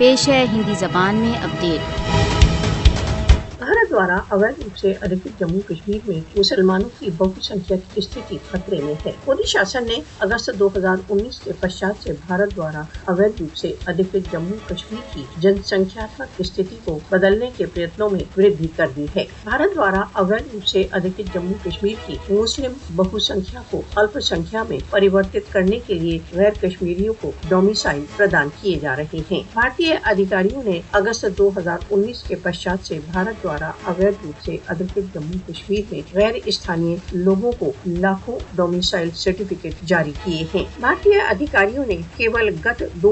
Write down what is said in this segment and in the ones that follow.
پیش ہے ہندی زبان میں اپڈیٹ۔ بھارت دوارا اویدھ روپ سے ادھکت جموں کشمیر میں مسلمانوں کی بہو سنکھیک استھتی خطرے میں ہے۔ مودی شاسن نے اگست 2019 کے پشچات سے بھارت دوارا اویدھ روپ سے ادھکت جموں کشمیر کی جن سنکھیاتمک استھتی کو بدلنے کے پریتنوں میں وردھی کر دی ہے۔ بھارت دوارا اویدھ روپ سے ادھکت جموں کشمیر کی مسلم بہو سنکھیا کو الپ سنکھیا میں پریورتت کرنے کے لیے غیر کشمیریوں کو ڈومیسائل پردان کیے جا رہے ہیں۔ بھارتی ادھیکاریوں نے اگست 2019 کے پشچات سے بھارت دوارا اویدھ روپ سے ادھکت جموں کشمیر میں غیر استھانیہ لوگوں کو لاکھوں ڈومیسائل سرٹیفکیٹ جاری کیے ہیں۔ بھارتی ادھیکاریوں نے کیول گت 2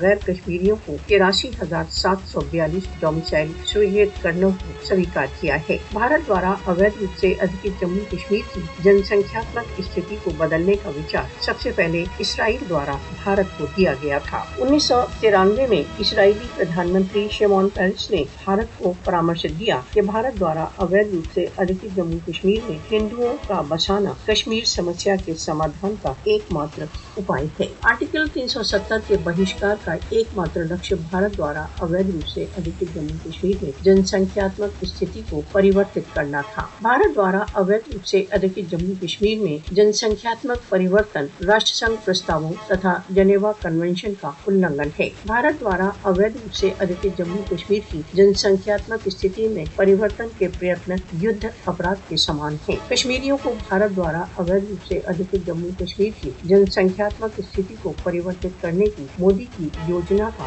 غیر کشمیریوں کو 83,742 ڈومیسائل سویگریٹ کرنے کو سویکار کیا ہے۔ بھارت دوارا اویدھ روپ سے ادھکت جموں کشمیر کی جن سنکھیاتمک استھتی کو بدلنے کا وچار سب سے پہلے اسرائیل دوارا بھارت کو دیا گیا تھا۔ 1993 میں اسرائیلی پردھان منتری شمعون پیرس نے بھارت کو پرامرش دیا کہ بھارت دوارا اویدھ روپ سے ادھکت جموں کشمیر میں ہندوؤں کا بسانا کشمیر سمسیا کے سمادھان کا ایک ماتر اپائے ہے۔ آرٹیکل 370 کے بہشکار کا ایک ماتر لکشیہ بھارت دوارا اویدھ روپ سے ادھکت جموں کشمیر میں جن سنکھیاتمک استھتی کو پریورتت کرنا تھا۔ بھارت دوارا اویدھ روپ سے ادھکت جموں کشمیر میں جن سنکھیاتمک پریورتن راشٹر سنگھ پرستاووں تથા جنیوا کنونشن کا النگن ہے۔ بھارت دوارا اویدھ روپ سے ادھکت جموں کشمیر کی جن سنکھیاتمک استھتی میں پریورتن کے پریتن یدھ اپرادھ کے سمان ہیں۔ کشمیریوں کو بھارت دوارا اویدھ روپ سے ادھکت جموں کشمیر کی جن سنکھیاتمک استھتی کو پریورتت کرنے کی مودی کی یوجنا کا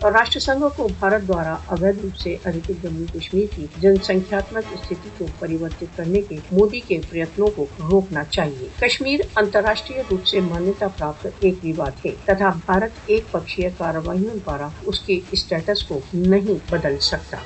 اور راشٹر سنگھ کو بھارت دوارا اویدھ روپ سے ادھکت جموں کشمیر کی جن سنکھیاتمک استھتی کو پریورتت کرنے کے مودی کے پریتنوں کو روکنا چاہیے۔ کشمیر انترراشٹریہ روپ سے مانیتا پراپت ایک وواد ہے تથا بھارت ایک پکشیہ کارروائیوں دوارا اس کے اسٹیٹس کو نہیں بدل سکتا۔